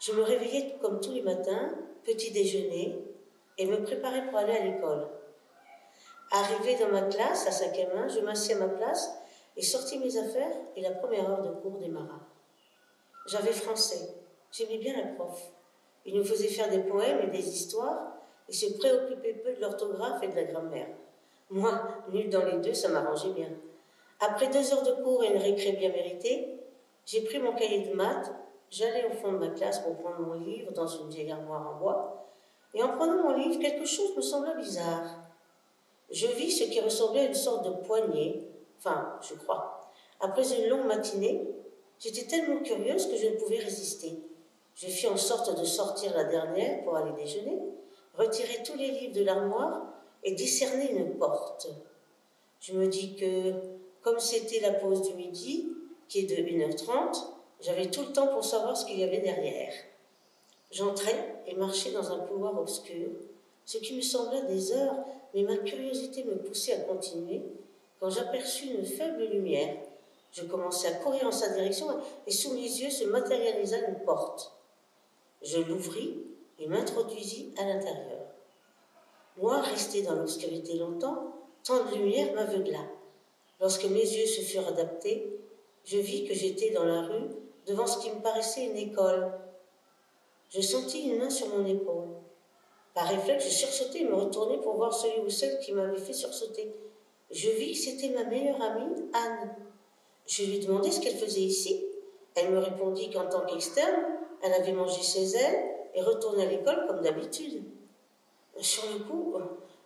Je me réveillais comme tous les matins, petit déjeuner, et me préparais pour aller à l'école. Arrivé dans ma classe, à 5e 1, je m'assis à ma place et sortis mes affaires et la première heure de cours démarra. J'avais français. J'aimais bien la prof. Il nous faisait faire des poèmes et des histoires et se préoccupait peu de l'orthographe et de la grammaire. Moi, nulle dans les deux, ça m'arrangeait bien. Après 2 heures de cours et une récré bien méritée, j'ai pris mon cahier de maths, j'allais au fond de ma classe pour prendre mon livre dans une vieille armoire en bois, et en prenant mon livre, quelque chose me sembla bizarre. Je vis ce qui ressemblait à une sorte de poignée, enfin, je crois. Après une longue matinée, j'étais tellement curieuse que je ne pouvais résister. Je fis en sorte de sortir la dernière pour aller déjeuner, retirer tous les livres de l'armoire et discerner une porte. Je me dis que, comme c'était la pause du midi, qui est de 1h30, j'avais tout le temps pour savoir ce qu'il y avait derrière. J'entrai et marchai dans un couloir obscur, ce qui me sembla des heures, mais ma curiosité me poussait à continuer, quand j'aperçus une faible lumière. Je commençai à courir en sa direction et sous mes yeux se matérialisa une porte. Je l'ouvris et m'introduisis à l'intérieur. Moi, resté dans l'obscurité longtemps, tant de lumière m'aveugla. Lorsque mes yeux se furent adaptés, je vis que j'étais dans la rue, devant ce qui me paraissait une école. Je sentis une main sur mon épaule. Par réflexe, je sursautai et me retournai pour voir celui ou celle qui m'avait fait sursauter. Je vis que c'était ma meilleure amie, Anne. Je lui demandai ce qu'elle faisait ici. Elle me répondit qu'en tant qu'externe, elle avait mangé chez elle et retourné à l'école comme d'habitude. Sur le coup,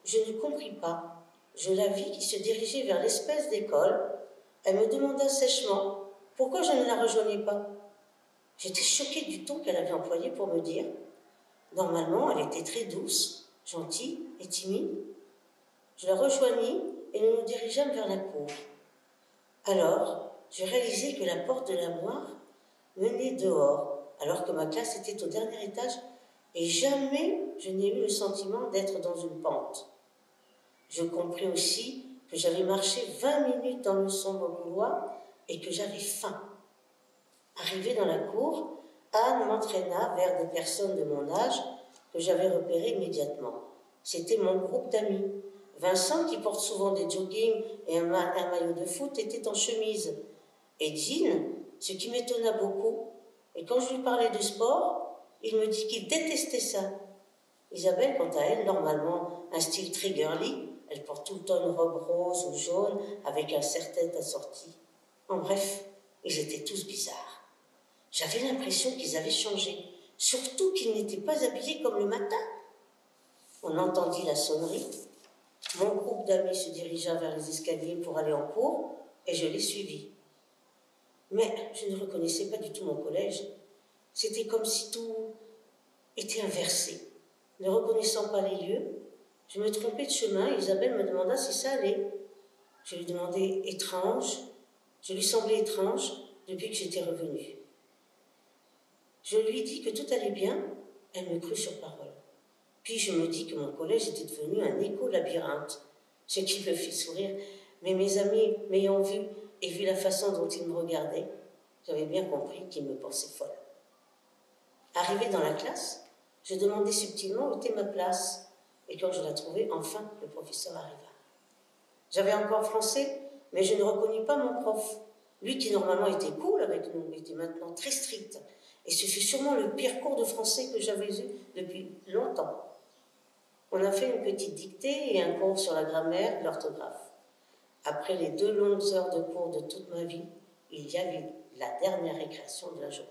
je ne compris pas. Je la vis qui se dirigeait vers l'espèce d'école. Elle me demanda sèchement pourquoi je ne la rejoignais pas. J'étais choquée du ton qu'elle avait employé pour me dire. Normalement, elle était très douce, gentille et timide. Je la rejoignis et nous nous dirigeâmes vers la cour. Alors, je réalisai que la porte de l'armoire menait dehors, alors que ma classe était au dernier étage, et jamais je n'ai eu le sentiment d'être dans une pente. Je compris aussi que j'avais marché 20 minutes dans le sombre couloir et que j'avais faim. Arrivé dans la cour, Anne m'entraîna vers des personnes de mon âge que j'avais repérées immédiatement. C'était mon groupe d'amis. Vincent, qui porte souvent des joggings et un maillot de foot, était en chemise. Et Jean, ce qui m'étonna beaucoup, et quand je lui parlais de sport, il me dit qu'il détestait ça. Isabelle, quant à elle, normalement un style très girly, elle porte tout le temps une robe rose ou jaune avec un serre-tête assorti. En bref, ils étaient tous bizarres. J'avais l'impression qu'ils avaient changé, surtout qu'ils n'étaient pas habillés comme le matin. On entendit la sonnerie. Mon groupe d'amis se dirigea vers les escaliers pour aller en cours et je les suivis. Mais je ne reconnaissais pas du tout mon collège. C'était comme si tout était inversé. Ne reconnaissant pas les lieux, je me trompais de chemin et Isabelle me demanda si ça allait. Je lui demandais étrange. Je lui semblais étrange depuis que j'étais revenue. Je lui dis que tout allait bien. Elle me crut sur parole. Puis je me dis que mon collège était devenu un éco-labyrinthe, ce qui me fit sourire. Mais mes amis, m'ayant vu et vu la façon dont ils me regardaient, j'avais bien compris qu'ils me pensaient folle. Arrivé dans la classe, je demandai subtilement où était ma place. Et quand je la trouvai, enfin, le professeur arriva. J'avais encore français, mais je ne reconnus pas mon prof. Lui qui normalement était cool avec nous, était maintenant très strict. Et ce fut sûrement le pire cours de français que j'avais eu depuis longtemps. On a fait une petite dictée et un cours sur la grammaire et l'orthographe. Après les 2 longues heures de cours de toute ma vie, il y avait la dernière récréation de la journée.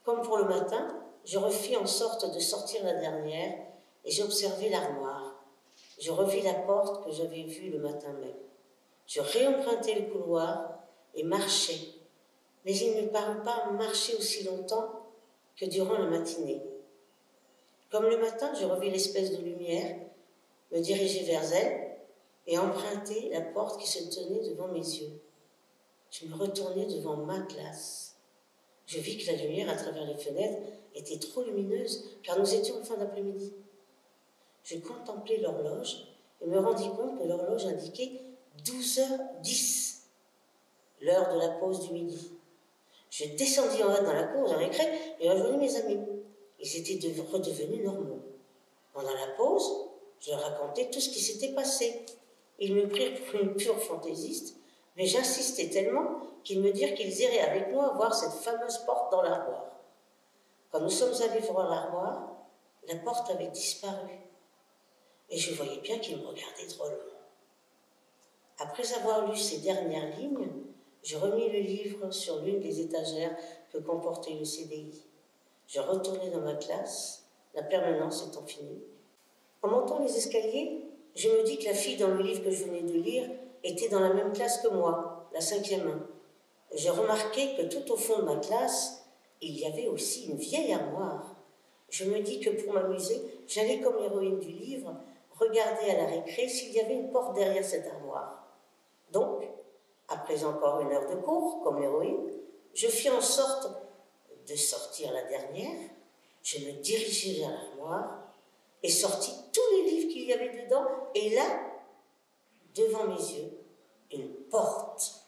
Comme pour le matin, je refis en sorte de sortir la dernière et j'observai l'armoire. Je revis la porte que j'avais vue le matin même. Je réempruntai le couloir et marchai, mais il ne parut pas marcher aussi longtemps que durant la matinée. Comme le matin, je revis l'espèce de lumière, me diriger vers elle et emprunter la porte qui se tenait devant mes yeux. Je me retournai devant ma classe. Je vis que la lumière à travers les fenêtres était trop lumineuse, car nous étions en fin d'après-midi. Je contemplai l'horloge et me rendis compte que l'horloge indiquait 12h10, l'heure de la pause du midi. Je descendis en haut dans la cour, dans récré, et rejoignis mes amis. Ils étaient redevenus normaux. Pendant la pause, je leur racontais tout ce qui s'était passé. Ils me prirent pour une pure fantaisiste, mais j'insistais tellement qu'ils me dirent qu'ils iraient avec moi voir cette fameuse porte dans l'armoire. Quand nous sommes allés voir l'armoire, la porte avait disparu. Et je voyais bien qu'ils me regardaient drôlement. Après avoir lu ces dernières lignes, je remis le livre sur l'une des étagères que comportait le CDI. Je retournai dans ma classe, la permanence étant finie. En montant les escaliers, je me dis que la fille dans le livre que je venais de lire était dans la même classe que moi, la 5e. J'ai remarqué que tout au fond de ma classe, il y avait aussi une vieille armoire. Je me dis que pour m'amuser, j'allais comme l'héroïne du livre regarder à la récré s'il y avait une porte derrière cette armoire. Donc, après encore une heure de cours, comme l'héroïne, je fis en sorte de sortir la dernière, je me dirigeai vers l'armoire et sortis tous les livres qu'il y avait dedans, et là, devant mes yeux, une porte